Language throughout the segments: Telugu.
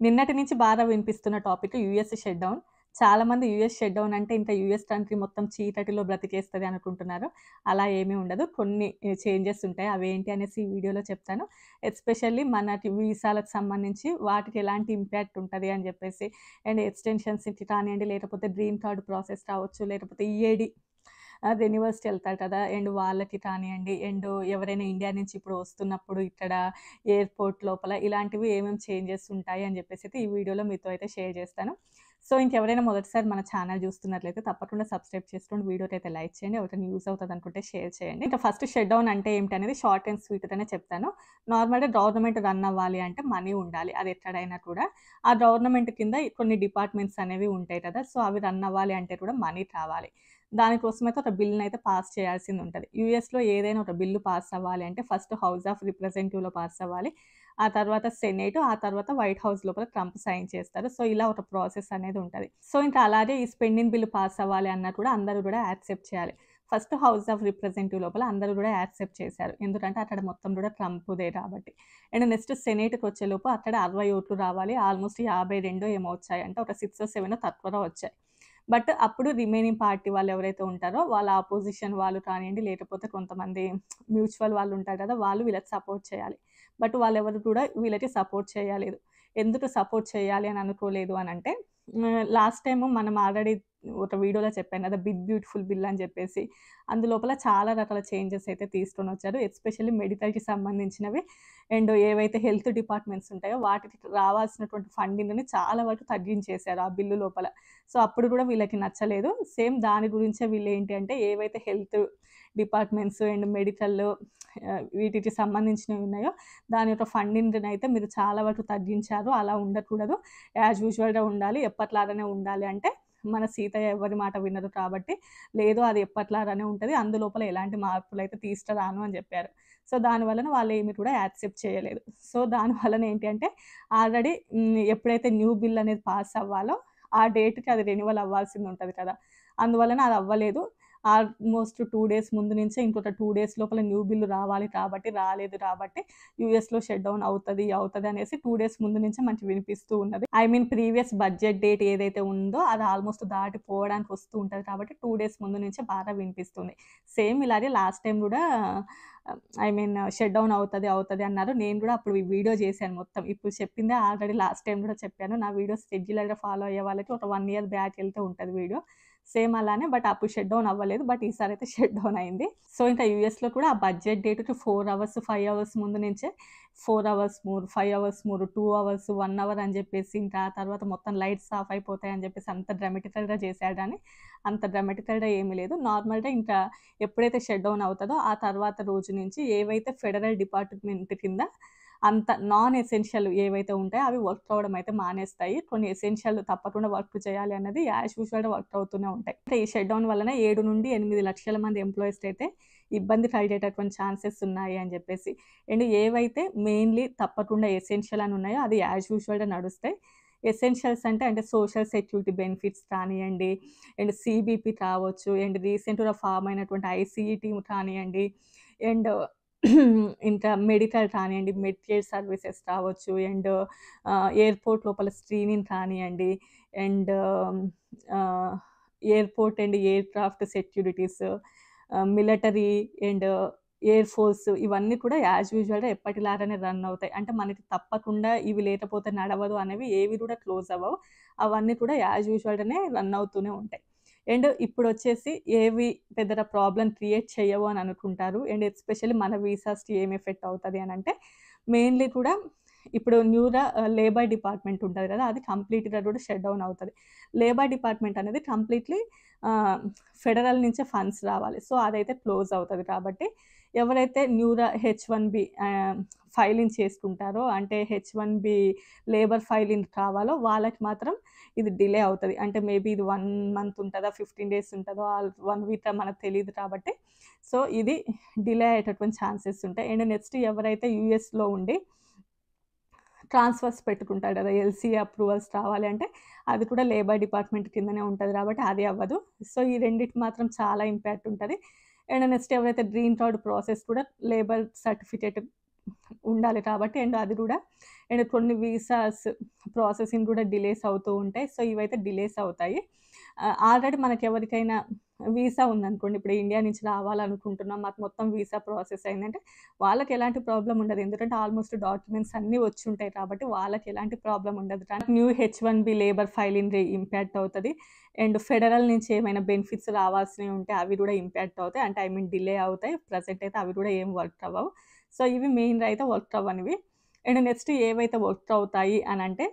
నిన్నటి నుంచి బాగా వినిపిస్తున్న టాపిక్ యూఎస్ షట్ డౌన్. చాలామంది యూఎస్ షట్ డౌన్ అంటే ఇంకా యూఎస్ కంట్రీ మొత్తం చీకటిలో బ్రతికేస్తది అనుకుంటున్నారు. అలా ఏమీ ఉండదు. కొన్ని చేంజెస్ ఉంటాయి. అవేంటి అనేసి ఈ వీడియోలో చెప్తాను. ఎస్పెషల్లీ మనకి వీసాలకు సంబంధించి వాటికి ఎలాంటి ఇంపాక్ట్ ఉంటది అని జెప్పేసి అండ్ ఎక్స్‌టెన్షన్స్‌కి కానియండి, లేకపోతే గ్రీన్ కార్డ్ ప్రాసెస్ కావచ్చు, లేకపోతే ఈఏడీ రెన్యువల్స్‌కి ఎళ్తారు కదా! అండ్ వాళ్ళకి కానియండి, అండ్ ఎవరైనా ఇండియా నుంచి ఇప్పుడు వస్తున్నప్పుడు ఇక్కడ ఎయిర్‌పోర్ట్ లోపల ఇలాంటివి ఏమేమి చేంజెస్ ఉంటాయి అని జెప్పేసి అయితే ఈ వీడియోలో మీతో అయితే షేర్ జేస్తాను. సో, ఇంకెవరైనా మొదటిసారి మన ఛానల్ జూస్తున్నట్లయితే తప్పకుండా సబ్స్క్రైబ్ చేసుకోండి. వీడియోకైతే లైక్ చేయండి. ఎవరికైనా యూజ్ అవుతదనుకుంటే షేర్ చేయండి. ఇంకా ఫస్ట్ షట్ డౌన్ అంటే ఏంటనేది షార్ట్ అండ్ స్వీట్‌గానే చెప్తాను. నార్మల్‌గా గవర్నమెంట్ రన్ అవ్వాలి అంటే మనీ ఉండాలి. అది ఎక్కడైనా కూడా. ఆ గవర్నమెంట్ కింద కొన్ని డిపార్ట్‌మెంట్స్ అనేవి ఉంటాయి కదా! సో, అవి రన్ అవ్వాలి అంటే కూడా మనీ కావాలి. దానికోసమైతే ఒక బిల్‌నైతే పాస్ చేయాల్సిందుంటది. యూఎస్‌లో ఏదైనా ఒక బిల్లు పాస్ అవ్వాలి అంటే ఫస్ట్ హౌస్ ఆఫ్ రిప్రజెంటేటివ్‌లో పాస్ అవ్వాలి. ఆ తర్వాత సెనేట్, ఆ తర్వాత వైట్ హౌస్ లోపల ట్రంప్ సైన్ చేస్తారు. సో, ఇలా ఒక ప్రాసెస్ అనేది ఉంటది. సో, ఇంకా అలాగే ఈ స్పెండింగ్ బిల్ పాస్ అవ్వాలి అన్నా కూడా అందరూ కూడా యాక్సెప్ట్ చేయాలి. ఫస్ట్ హౌస్ ఆఫ్ రిప్రజెంటేటివ్ లోపల అందరూ కూడా యాక్సెప్ట్ చేశారు. ఎందుకంటే అక్కడ మొత్తం కూడా ట్రంప్‌దే కాబట్టి. అండ్ నెక్స్ట్ సెనేట్‌కొచ్చేలోపు అక్కడ 60 ఓట్లు రావాలి. ఆల్‌మోస్ట్ 52 ఏమో వచ్చాయి. అంటే ఒక 6 7 తక్కువలో వచ్చాయి. బట్ అప్పుడు రిమైనింగ్ పార్టీ వాళ్ళు ఎవరైతే ఉంటారో వాళ్ళ అపోజిషన్ వాళ్ళు కానియండి, లేకపోతే కొంతమంది మ్యూచువల్ వాళ్ళు ఉంటారు కదా! వాళ్ళు వీళ్ళకి సపోర్ట్ చేయాలి. బట్ వాళ్ళెవరు కూడా వీళ్ళకి సపోర్ట్ చేయలేదు. ఎందుకు సపోర్ట్ చేయాలి అని అనుకోలేదు అనంటే లాస్ట్ టైము మనం ఆల్రెడీ ఒక వీడియోలో చెప్పాను కదా! బిగ్ బ్యూటిఫుల్ బిల్ అని చెప్పేసి. అందులోపల చాలా రకాల చేంజెస్ అయితే తీసుకొనొచ్చారు. ఎస్పెషల్లీ మెడికల్‌కి సంబంధించినవి అండ్ ఏవైతే హెల్త్ డిపార్ట్‌మెంట్స్ ఉంటాయో వాటికి రావాల్సినటువంటి ఫండింగ్‌ని చాలా వరకు తగ్గించేశారు ఆ బిల్లు లోపల. సో, అప్పుడు గూడా వీళ్ళకి నచ్చలేదు. సేమ్ దాని గురించే వీళ్ళేంటి అంటే ఏవైతే హెల్త్ డిపార్ట్‌మెంట్స్ అండ్ మెడికల్ వీటికి సంబంధించినవి ఉన్నాయో దాని యొక్క ఫండింగ్‌నైతే మీరు చాలా వరకు తగ్గించారు. అలా ఉండకూడదు. యాజ్ యూజువల్‌గా ఉండాలి. ఎప్పటిలాగానే ఉండాలి అంటే మన సీతయ్య ఎవ్వరి మాట వినరు కాబట్టి లేదు అది ఎప్పటిలాగానే ఉంటది. అందులోపల ఎలాంటి మార్పులైతే తీసుకురాను అని జెప్పారు. సో, దాని వలన వాళ్ళేమి కూడా యాక్సెప్ట్ చేయలేదు. సో, దాని వలన ఏంటి అంటే ఆల్రెడీ ఎప్పుడైతే న్యూ బిల్ అనేది పాస్ అవ్వాలో ఆ డేట్‌కి అది రెన్యువల్ అవ్వాల్సిందుంటది కదా! అందువలన అది అవ్వలేదు. ఆల్‌మోస్ట్ 2 డేస్ ముందు నుంచే ఇంకొక 2 డేస్ లోపల న్యూ బిల్ రావాలి కాబట్టి రాలేదు కాబట్టి యూఎస్‌లో షట్ డౌన్ అవుతది అనేసి 2 డేస్ ముందు నుంచే మనకి వినిపిస్తూ ఉన్నది. I mean previous budget date ఏదైతే ఉందో అది ఆల్‌మోస్ట్ దాటిపోవడానికి వస్తూ ఉంటది కాబట్టి 2 డేస్ ముందు నుంచే బాగా వినిపిస్తుంది. సేమ్ ఇలాగే లాస్ట్ టైమ్ గూడా ఐ మీన్ షట్ డౌన్ అవుతది అన్నారు. నేను గూడా అప్పుడు ఈ వీడియో చేశాను మొత్తం. ఇప్పుడు చెప్పిందే ఆల్రెడీ లాస్ట్ టైమ్ గూడా చెప్పాను. నా వీడియోస్ రెగ్యులర్‌గా ఫాలో అయ్యే వాళ్ళకి ఒక 1 ఇయర్ బ్యాక్ ఎళ్తే ఉంటది వీడియో. సేమ్ అలానే బట్ అప్పుడు షట్ డౌన్ అవ్వలేదు. బట్ ఈసారైతే షట్ డౌన్ అయింది. సో, ఇంకా యూఎస్‌లో కూడా ఆ బడ్జెట్ డేట్‌కి 4 అవర్స్, 5 అవర్స్ ముందు నుంచే 4 అవర్స్ మూర్, 5 అవర్స్ మూర్, 2 అవర్స్, 1 అవర్ అని జెప్పేసి ఇంకా ఆ తర్వాత మొత్తం లైట్స్ ఆఫ్ అయిపోతాయని జెప్పేసి అంత డ్రామాటికల్‌గా చేశారు గానీ, అంత డ్రామాటికల్‌గా ఏమీ లేదు. నార్మల్‌గా ఇంకా ఎప్పుడైతే షట్ డౌన్ అవుతదో ఆ తర్వాత రోజు నుంచి ఏవైతే ఫెడరల్ డిపార్ట్‌మెంట్ కింద అంత నాన్ ఎసెన్షియల్ ఏవైతే ఉంటాయో అవి వర్క్ అవ్వడం అయితే మానేస్తాయి. కొన్ని ఎసెన్షియల్ తప్పకుండా వర్క్ చేయాలి అన్నది యాజ్ యూజువల్‌గా వర్క్ అవుతూనే ఉంటాయి. అంటే ఈ షట్ డౌన్ వలన 7-8 లక్షల మంది ఎంప్లాయీస్‌కైతే ఇబ్బంది కలిగేటటువంటి ఛాన్సెస్ ఉన్నాయి అని జెప్పేసి. అండ్ ఏవైతే మెయిన్‌లీ తప్పకుండా ఎసెన్షియల్ అని ఉన్నాయో అది యాజ్ యూజువల్‌గా నడుస్తాయి. ఎసెన్షియల్స్ అంటే సోషల్ సెక్యూరిటీ బెనిఫిట్స్ కానియండి, అండ్ సీబీపీ కావచ్చు, అండ్ రీసెంట్‌గా ఫార్మ్ అయినటువంటి ఐసీఈటీ కానియండి, అండ్ ఇంకా మెడికల్ కానియండి, మెడ్‌కేర్ సర్వీసెస్ కావచ్చు, అండ్ ఎయిర్‌పోర్ట్ లోపల స్క్రీనింగ్ కానియండి, అండ్ ఆహ్, airport and aircraft securities, military and air force ఇవన్నీ కూడా యాజ్ యూజువల్‌గా ఎప్పటిలాగానే రన్ అవుతాయి. అంటే మనకి తప్పకుండా ఇవి లేకపోతే నడవదు అనేవి ఏవి కూడా క్లోజ్ అవ్వవు. అవన్నీ కూడా యాజ్ యూజువల్‌గానే రన్ అవుతూనే ఉంటాయి. అండ్ ఇప్పుడొచ్చేసి ఏవి పెద్దగా ప్రాబ్లమ్ క్రియేట్ చెయ్యవు అని అనుకుంటారు. అండ్ ఎస్పెషల్లీ మన వీసాస్‌కి ఏం ఎఫెక్ట్ అవుతది అనంటే, మెయిన్‌లీ కూడా ఇప్పుడు లేబర్ డిపార్ట్‌మెంట్ ఉంటది కదా! అది కంప్లీట్‌గా కూడా షట్ డౌన్ అవుతది. లేబర్ డిపార్ట్‌మెంట్ అనేది కంప్లీట్‌లీ ఆహ్, ఫెడరల్ నుంచే ఫండ్స్ రావాలి. సో, అదైతే క్లోజ్ అవుతది కాబట్టి, ఎవరైతే హెచ్-1బీ ఫైలింగ్ చేసుకుంటారో అంటే హెచ్-1బీ లేబర్ ఫైలింగ్ కావాలో వాళ్ళకి మాత్రం ఇది డిలే అవుతది. అంటే మేబీ ఇది 1 మంత్ ఉంటదా? 15 డేస్ ఉంటదో? 1 వీకా మనకు తెలీదు కాబట్టి, సో, ఇది డిలే అయ్యేటటువంటి ఛాన్సెస్ ఉంటాయి. అండ్ నెక్స్ట్ ఎవరైతే యూఎస్‌లో ఉండి ట్రాన్స్‌ఫర్స్ పెట్టుకుంటారు కదా! ఎల్‌సీఏ అప్రూవల్స్ రావాలి అంటే, అది కూడా లేబర్ డిపార్ట్‌మెంట్ కిందనే ఉంటది కాబట్టి అది అవ్వదు. సో, ఈ రెండిటికి మాత్రం చాలా ఇంపాక్ట్ ఉంటది. అండ్ నెక్స్ట్ ఎవరైతే గ్రీన్ కార్డ్ ప్రాసెస్ కూడా లేబర్ సర్టిఫికేట్ ఉండాలి కాబట్టి అండ్ అది కూడా అండ్ కొన్ని వీసాస్ ప్రాసెసింగ్ కూడా డిలేస్ అవుతూ ఉంటాయి. సో, ఇవైతే డిలేస్ అవుతాయి. ఆల్రెడీ మనకెవరికైనా వీసా ఉందనుకోండి, ఇప్పుడు ఇండియా నుంచి రావాలనుకుంటున్నాం, మాకు మొత్తం వీసా ప్రాసెస్ అయిందంటే వాళ్ళకి ఎలాంటి ప్రాబ్లమ్ ఉండదు. ఎందుకంటే ఆల్మోస్ట్ డాక్యుమెంట్స్ అన్నీ వచ్చుంటాయి కాబట్టి వాళ్ళకి ఎలాంటి ప్రాబ్లమ్ ఉండదు. New H-1B labour filing impact అవుతది. అండ్ ఫెడరల్ నుంచి ఏమైనా బెనిఫిట్స్ రావాల్సినవి ఉంటే అవి కూడా ఇంపాక్ట్ అవుతాయి. అంటే ఐ మీన్ డిలే అవుతాయి. ప్రెజెంట్ అయితే అవి కూడా ఏం వర్క్ అవ్వవు. సో, ఇవి మెయిన్‌గా అయితే వర్క్ అవ్వనివి. అండ్ నెక్స్ట్ ఏవైతే వర్క్ అవుతాయి అనంటే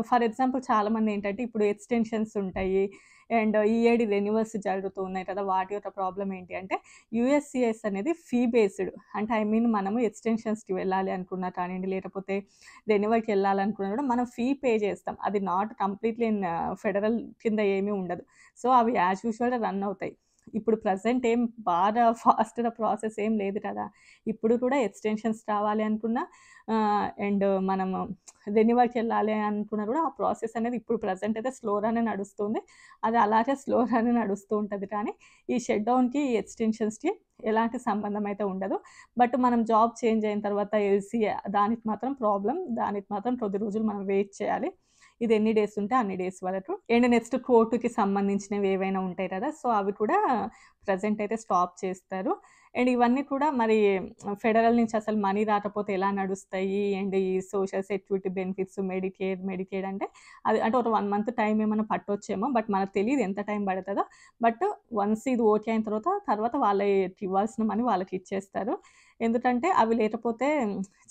ఫర్ ఎగ్జాంపుల్ చాలామంది ఏంటంటే ఇప్పుడు ఎక్స్‌టెన్షన్స్ ఉంటాయి. అండ్ ఈఏడీ రెన్యువల్స్ జరుగుతూ ఉన్నాయి కదా! వాటి యొక్క ప్రాబ్లమ్ ఏంటి అంటే యూఎస్‌సీఎస్ అనేది ఫీ బేస్డ్. అంటే ఐ మీన్ మనము ఎక్స్‌టెన్షన్స్‌కి వెళ్ళాలి అనుకున్నా కానియండి, లేకపోతే రెన్యువల్‌కి వెళ్ళాలనుకున్నా కూడా మనం ఫీ పే చేస్తాం. అది నాట్ కంప్లీట్‌లీ ఫెడరల్ కింద ఏమీ ఉండదు. సో, అవి యాజ్ యూజువల్‌గా రన్ అవుతాయి. ఇప్పుడు ప్రెజెంట్ ఏం బాగా ఫాస్ట్‌గా ప్రాసెస్ ఏం లేదు కదా! ఇప్పుడు కూడా ఎక్స్‌టెన్షన్స్ రావాలి అనుకున్నా అండ్ మనము రెన్యువల్‌కెళ్ళాలి అనుకున్నా కూడా ఆ ప్రాసెస్ అనేది ఇప్పుడు ప్రెజెంట్ అయితే స్లోగానే నడుస్తుంది. అది అలాగే స్లోగానే నడుస్తూ ఉంటది కానీ, ఈ షట్ డౌన్‌కి, ఈ ఎక్స్‌టెన్షన్స్‌కి ఎలాంటి సంబంధం అయితే ఉండదు. బట్ మనం జాబ్ చేంజ్ అయిన తర్వాత ఎల్‌సీఏ దానికి మాత్రం ప్రాబ్లమ్. దానికి మాత్రం కొద్ది రోజులు మనం వెయిట్ చేయాలి. ఇది ఎన్ని డేస్ ఉంటే అన్ని డేస్ వరకు. అండ్ నెక్స్ట్ కోర్ట్‌కి సంబంధించినవి ఏవైనా ఉంటాయి కదా! సో, అవి కూడా ప్రెజెంట్ అయితే స్టాప్ చేస్తారు. అండ్ ఇవన్నీ కూడా మరి ఫెడరల్ నుంచి అసలు మనీ రాకపోతే ఎలా నడుస్తాయి? అండ్ ఈ సోషల్ సెక్యూరిటీ బెనిఫిట్స్, మెడికేడ్ అంటే అది అంటే ఒక 1 మంత్ టైమ్ ఏమన్నా పట్టొచ్చేమో. బట్ మనకు తెలీదు ఎంత టైం పడతదో. బట్ వన్స్ ఇది ఓకే అయిన తర్వాత వాళ్ళకి ఇవ్వాల్సిన మనీ వాళ్ళకిచ్చేస్తారు. ఎందుకంటే అవి లేకపోతే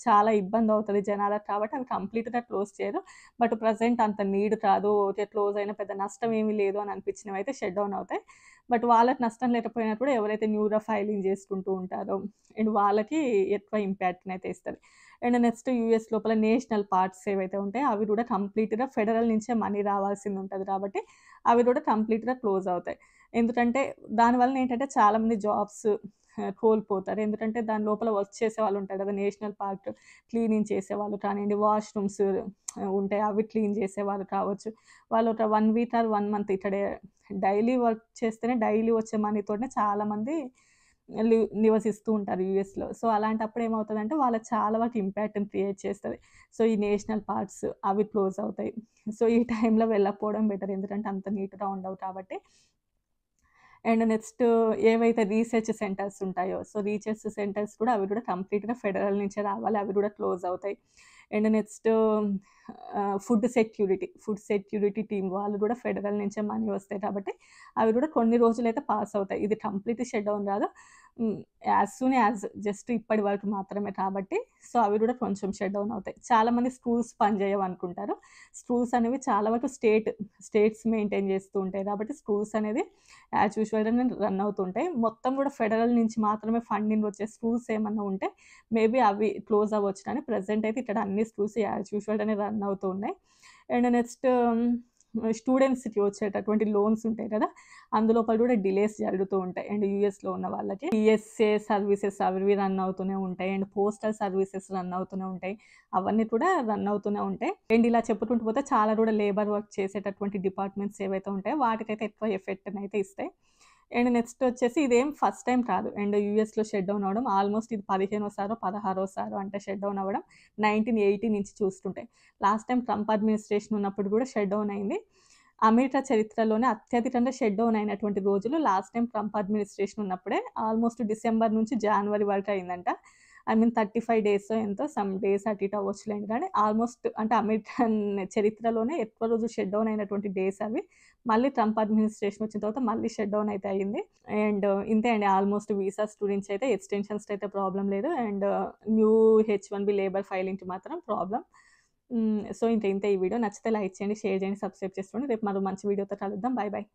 చాలా ఇబ్బందవుతది జనాలకు కాబట్టి అవి కంప్లీట్‌గా క్లోజ్ చేయరు. బట్ ప్రెజెంట్ అంత నీడ్ కాదు. ఓకే. క్లోజ్ అయినా పెద్ద నష్టం ఏమీ లేదు అని అనిపించినవయితే షట్ డౌన్ అవుతాయి. బట్ వాళ్ళకి నష్టం లేకపోయినా కూడా ఎవరైతే న్యూగా ఫైలింగ్ చేసుకుంటూ ఉంటారో అండ్ వాళ్ళకి ఎక్కువ ఇంపాక్ట్‌నయితే ఇస్తది. అండ్ నెక్స్ట్ యూఎస్ లోపల నేషనల్ పార్క్స్ ఏవైతే ఉంటాయో అవి కూడా కంప్లీట్‌గా ఫెడరల్ నుంచే మనీ రావాల్సింది ఉంటది కాబట్టి అవి కూడా కంప్లీట్‌గా క్లోజ్ అవుతాయి. ఎందుకంటే దానివలన ఏంటంటే చాలామంది జాబ్స్ కోల్పోతారు. ఎందుకంటే దాని లోపల వర్క్ చేసేవాళ్ళు ఉంటారు కదా! నేషనల్ పార్క్ క్లీనింగ్ చేసేవాళ్ళు కానియండి, వాష్‌రూమ్స్ ఉంటాయి. అవి క్లీన్ చేసేవాళ్ళు కావచ్చు. వాళ్ళు ఒక 1 వీక్ ఆర్ 1 మంత్ ఇక్కడే డైలీ వర్క్ చేస్తేనే డైలీ వచ్చే మనీతోనే చాలామంది నివసిస్తూ ఉంటారు యూఎస్‌లో. సో, అలాంటప్పుడు ఏమవుతదంటే వాళ్ళకి చాలా వరకు ఇంపాక్ట్‌ని క్రియేట్ చేస్తది. సో, ఈ నేషనల్ పార్క్స్ అవి క్లోజ్ అవుతాయి. సో, ఈ టైంలో వెళ్ళకపోవడం బెటర్. ఎందుకంటే అంత నీట్‌గా ఉండవు కాబట్టి. అండ్ నెక్స్ట్ ఏవైతే రీసెర్చ్ సెంటర్స్ ఉంటాయో, సో, రీసెర్చ్ సెంటర్స్ కూడా అవి కూడా కంప్లీట్‌గా ఫెడరల్ నుంచే రావాలి. అవి కూడా క్లోజ్ అవుతాయి. And next food security team వాళ్ళు కూడా ఫెడరల్ నుంచే మనీ వస్తాయి కాబట్టి, అవి కూడా కొన్ని రోజులైతే పాస్ అవుతాయి. ఇది కంప్లీట్ షట్ డౌన్ కాదు. యాజ్ సూన్ యాజ్ జస్ట్ ఇప్పటి వరకు మాత్రమే కాబట్టి, సో, అవి కూడా కొంచెం షట్ డౌన్ అవుతాయి. చాలామంది స్కూల్స్ పనిచేయవనుకుంటారు. స్కూల్స్ అనేవి చాలా వరకు స్టేట్స్ మెయింటైన్ చేస్తూ ఉంటాయి కాబట్టి స్కూల్స్ అనేది యాజ్ యూజువల్‌గానే రన్ అవుతుంటాయి. మొత్తం కూడా ఫెడరల్ నుంచి మాత్రమే ఫండింగ్ వచ్చే స్కూల్స్ ఏమన్నా ఉంటే మేబీ అవి క్లోజ్ అవ్వచ్చు కానీ ప్రెజెంట్ అయితే ఇక్కడ అన్ని స్కూల్స్ యాజ్ యూజువల్‌గానే రన్ అవుతూ ఉన్నాయి. అండ్ నెక్స్ట్ స్టూడెంట్స్‌కి వచ్చేటటువంటి లోన్స్ ఉంటాయి కదా! అందులోపల కూడా డిలేస్ జరుగుతూ ఉంటాయి. అండ్ యూఎస్‌లో ఉన్న వాళ్ళకి ఈఎస్ఏ సర్వీసెస్ అవి ఇవి రన్ అవుతూనే ఉంటాయి. అండ్ పోస్టల్ సర్వీసెస్ రన్ అవుతూనే ఉంటాయి. అవన్నీ కూడా రన్ అవుతూనే ఉంటాయి. అండ్ ఇలా చెప్పుకుంటూ పోతే చాలా కూడా లేబర్ వర్క్ చేసేటటువంటి డిపార్ట్మెంట్స్ ఏవైతే ఉంటాయో వాటికైతే ఎక్కువ ఎఫెక్ట్‌నయితే ఇస్తాయి. అండ్ నెక్స్ట్ వచ్చేసి ఇదేం ఫస్ట్ టైమ్ కాదు. అండ్ యూఎస్‌లో షట్ డౌన్ అవ్వడం ఆల్మోస్ట్ ఇది 15 16 అంటే షట్ డౌన్ అవ్వడం 1980 నుంచి చూస్తుంటే. లాస్ట్ టైమ్ ట్రంప్ అడ్మినిస్ట్రేషన్ ఉన్నప్పుడు కూడా షట్ డౌన్ అయింది. అమెరికా చరిత్రలోనే అత్యధికంగా షట్ డౌన్ అయినటువంటి రోజులు లాస్ట్ టైమ్ ట్రంప్ అడ్మినిస్ట్రేషన్ ఉన్నప్పుడే. ఆల్మోస్ట్ డిసెంబర్ నుంచి జాన్వరి వరకు అయిందంట. ఐ మీన్ 35 డేసో ఎంతో సమ్ డేస్ అటు ఇటు అవ్వచ్చులేండి గానీ ఆల్మోస్ట్ అంటే అమెరికన్ చరిత్రలోనే ఎక్కువ రోజులు షట్ డౌన్ అయినటువంటి డేస్ అవి. మళ్ళీ ట్రంప్ అడ్మినిస్ట్రేషన్ వచ్చిన తర్వాత మళ్ళీ షట్ డౌన్ అయితే అయింది. అండ్ ఇంతే అండి ఆల్మోస్ట్ వీసాస్ గురించి అయితే ఎక్స్‌టెన్షన్స్‌కి అయితే ప్రాబ్లమ్ లేదు. అండ్ న్యూ హెచ్-1బీ లేబర్ ఫైలింగ్‌కి మాత్రం ప్రాబ్లమ్. సో, ఇంతే ఈ వీడియో నచ్చితే లైక్ చేయండి, షేర్ చేయండి, సబ్స్క్రైబ్ చేసుకోండి. రేపు మరో మంచి వీడియోతో కలుద్దాం. Bye bye.